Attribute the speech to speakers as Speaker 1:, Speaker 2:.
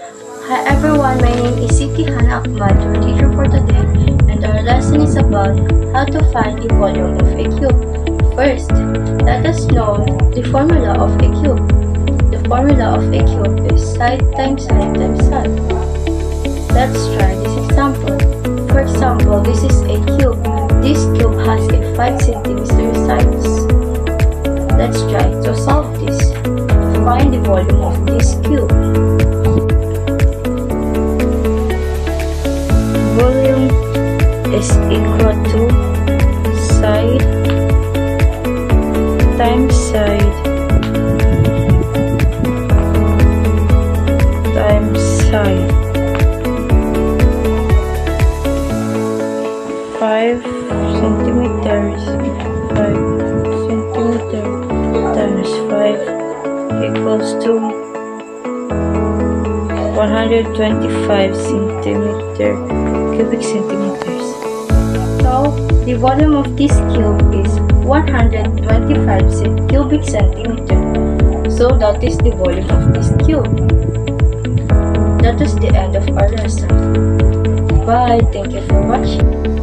Speaker 1: Hi everyone, my name is Siti Hana Ahmad, your teacher for today, and our lesson is about how to find the volume of a cube. First, let us know the formula of a cube. The formula of a cube is side times height times side. Let's try this example. For example, this is a cube. This cube has a 5 cm size. Let's try to solve this. Find the volume of this cube. Volume is equal to side times side times side. 5 centimeters times 5 equals to 125 cubic centimeters. So, the volume of this cube is 125 cubic centimeters. So, that is the volume of this cube. That is the end of our lesson. Bye. Thank you for watching.